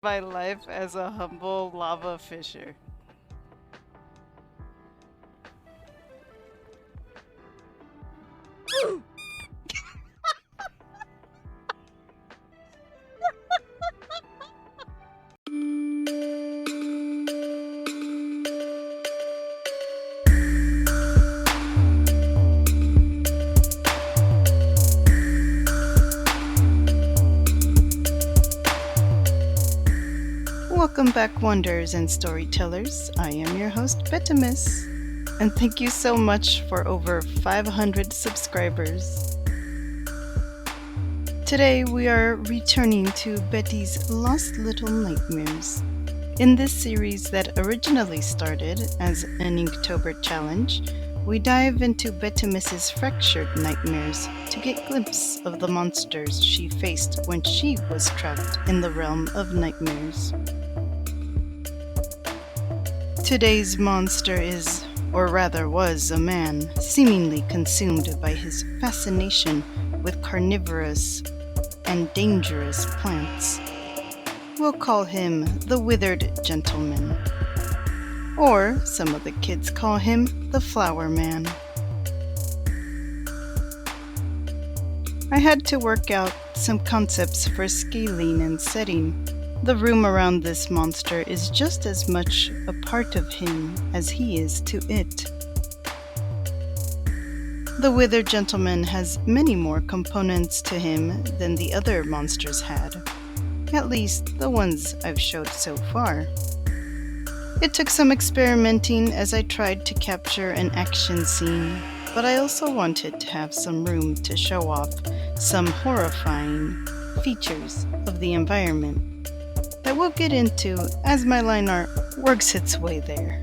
My life as a humble lava fisher. Welcome back, Wanderers and Storytellers. I am your host, Bettimus, and thank you so much for over 500 subscribers. Today we are returning to Betty's Lost Little Nightmares. In this series that originally started as an Inktober challenge, we dive into Bettimus's fractured nightmares to get a glimpse of the monsters she faced when she was trapped in the realm of nightmares. Today's monster is, or rather was, a man, seemingly consumed by his fascination with carnivorous and dangerous plants. We'll call him the Withered Gentleman. Or some of the kids call him the Flower Man. I had to work out some concepts for scaling and setting. The room around this monster is just as much a part of him as he is to it. The Withered Gentleman has many more components to him than the other monsters had, at least the ones I've showed so far. It took some experimenting as I tried to capture an action scene, but I also wanted to have some room to show off some horrifying features of the environment that we'll get into as my line art works its way there.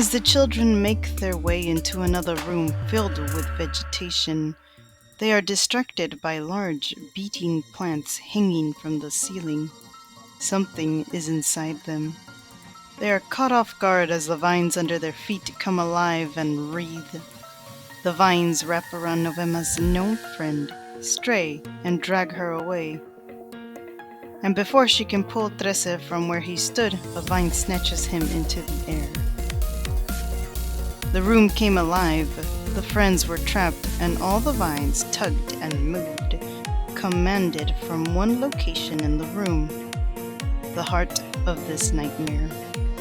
As the children make their way into another room filled with vegetation, they are distracted by large, beating plants hanging from the ceiling. Something is inside them. They are caught off guard as the vines under their feet come alive and wreathe. The vines wrap around Novema's gnome friend, Stray, and drag her away. And before she can pull Trece from where he stood, a vine snatches him into the air. The room came alive, the friends were trapped, and all the vines tugged and moved, commanded from one location in the room. The heart of this nightmare.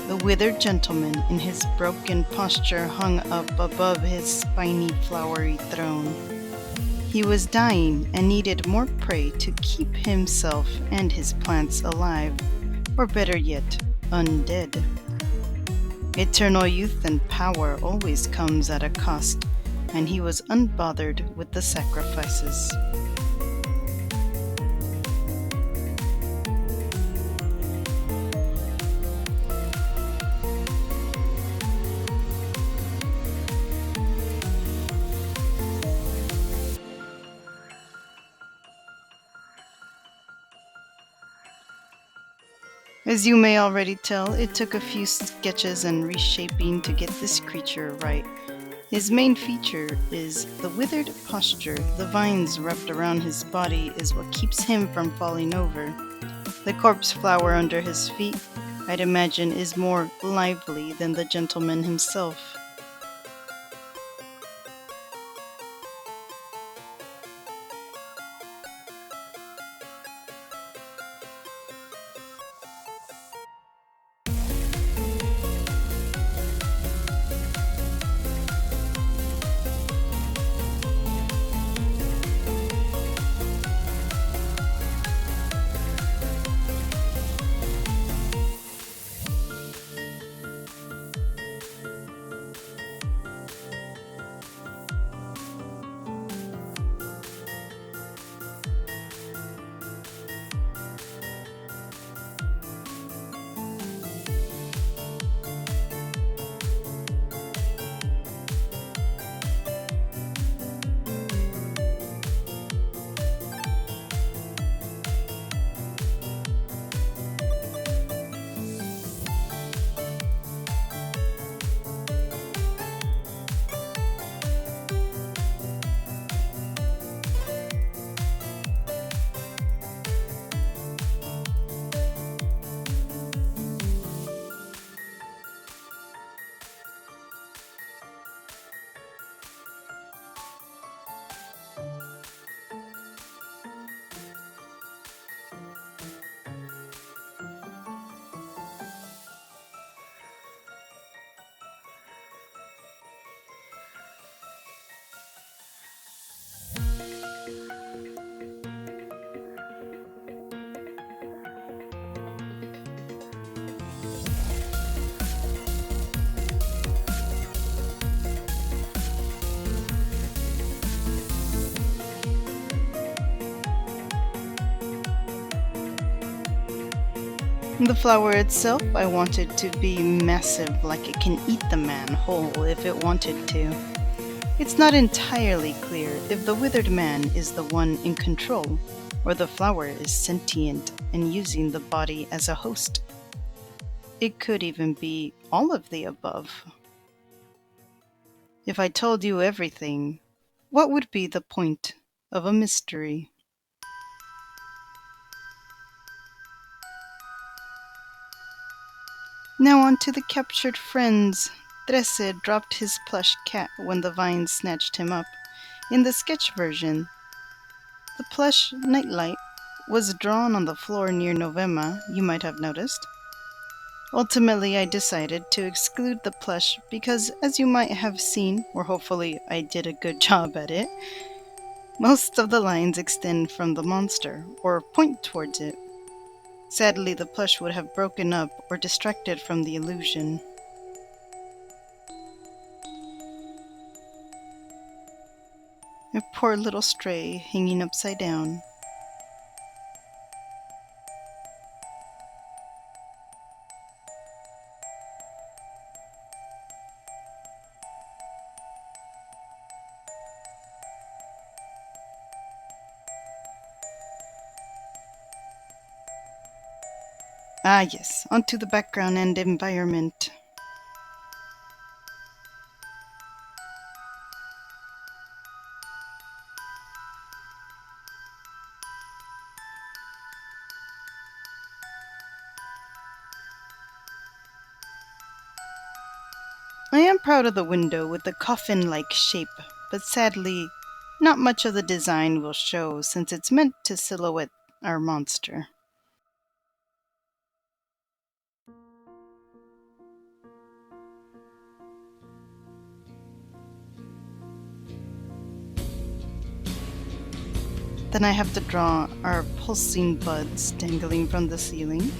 The Withered Gentleman in his broken posture hung up above his spiny flowery throne. He was dying and needed more prey to keep himself and his plants alive, or better yet, undead. Eternal youth and power always comes at a cost, and he was unbothered with the sacrifices. As you may already tell, it took a few sketches and reshaping to get this creature right. His main feature is the withered posture. The vines wrapped around his body is what keeps him from falling over. The corpse flower under his feet, I'd imagine, is more lively than the gentleman himself. The flower itself I wanted to be massive, like it can eat the man whole if it wanted to. It's not entirely clear if the withered man is the one in control, or the flower is sentient and using the body as a host. It could even be all of the above. If I told you everything, what would be the point of a mystery? Now on to the captured friends. Trece dropped his plush cat when the vines snatched him up. In the sketch version, the plush nightlight was drawn on the floor near Novema, you might have noticed. Ultimately, I decided to exclude the plush because, as you might have seen, or hopefully I did a good job at it, most of the lines extend from the monster, or point towards it. Sadly, the plush would have broken up or distracted from the illusion. A poor little stray hanging upside down. Ah yes, onto the background and environment. I am proud of the window with the coffin-like shape, but sadly, not much of the design will show since it's meant to silhouette our monster. Then I have to draw our pulsing buds dangling from the ceiling.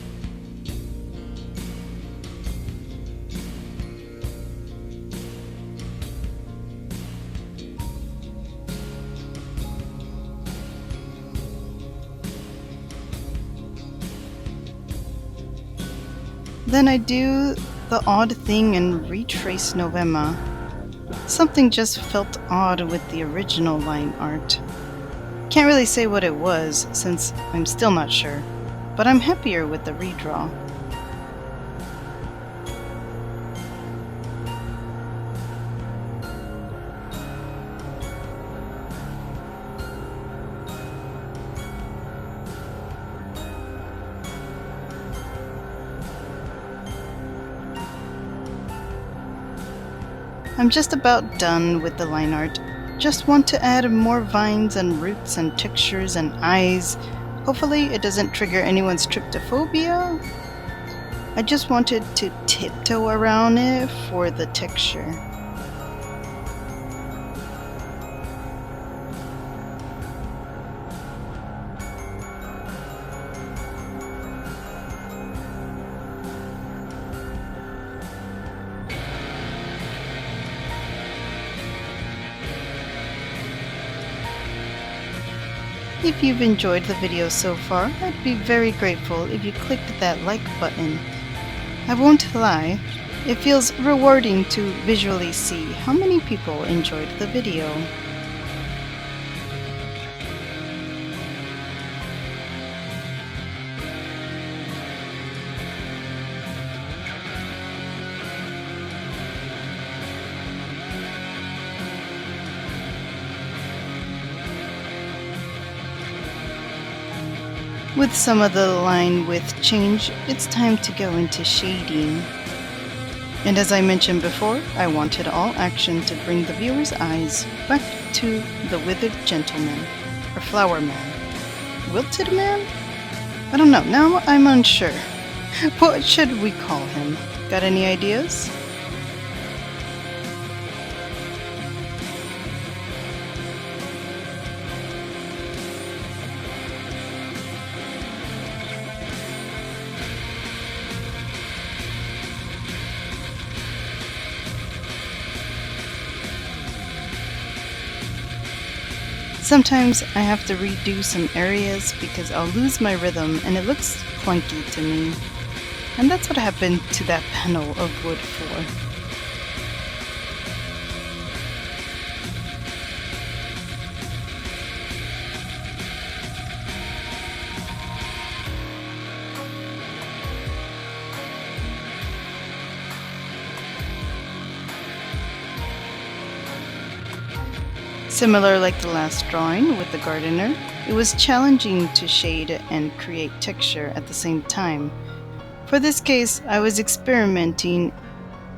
Then I do the odd thing and retrace Novema. Something just felt odd with the original line art. Can't really say what it was, since I'm still not sure, but I'm happier with the redraw. I'm just about done with the line art. Just want to add more vines and roots and textures and eyes. Hopefully it doesn't trigger anyone's tryptophobia. I just wanted to tiptoe around it for the texture. If you've enjoyed the video so far, I'd be very grateful if you clicked that like button. I won't lie, it feels rewarding to visually see how many people enjoyed the video. With some of the line width change, it's time to go into shading. And as I mentioned before, I wanted all action to bring the viewer's eyes back to the Withered Gentleman, or Flower Man. Wilted Man? I don't know, now I'm unsure. What should we call him? Got any ideas? Sometimes I have to redo some areas because I'll lose my rhythm and it looks clunky to me. And that's what happened to that panel of wood floor. Similar like the last drawing with the gardener, it was challenging to shade and create texture at the same time. For this case, I was experimenting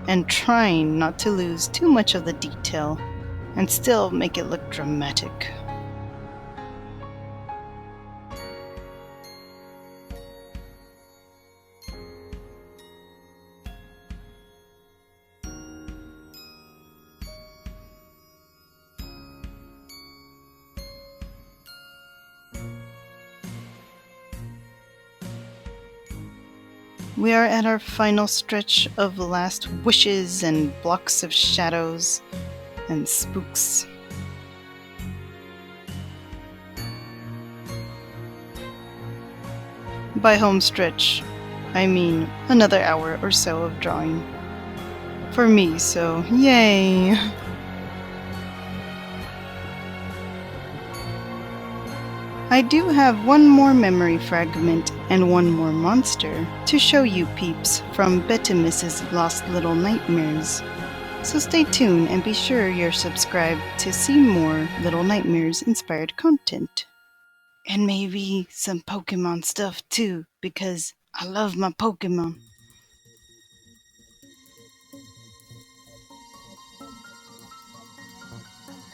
and trying not to lose too much of the detail and still make it look dramatic. We are at our final stretch of last wishes and blocks of shadows and spooks. By home stretch, I mean another hour or so of drawing. For me, so yay! I do have one more memory fragment and one more monster to show you peeps from Bettimus's Lost Little Nightmares. So stay tuned and be sure you're subscribed to see more Little Nightmares inspired content. And maybe some Pokemon stuff too, because I love my Pokemon.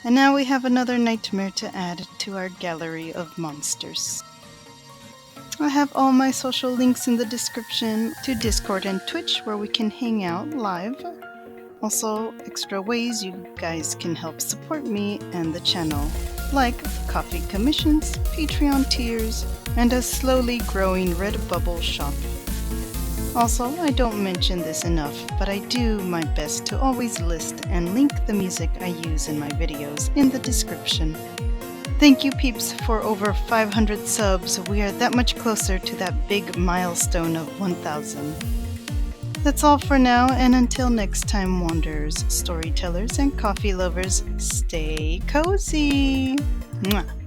And now we have another nightmare to add to our gallery of monsters. I have all my social links in the description to Discord and Twitch where we can hang out live. Also, extra ways you guys can help support me and the channel, like coffee commissions, Patreon tiers, and a slowly growing Redbubble shop. Also, I don't mention this enough, but I do my best to always list and link the music I use in my videos in the description. Thank you peeps for over 500 subs. We are that much closer to that big milestone of 1,000. That's all for now, and until next time, wanderers, storytellers, and coffee lovers, stay cozy! Mwah.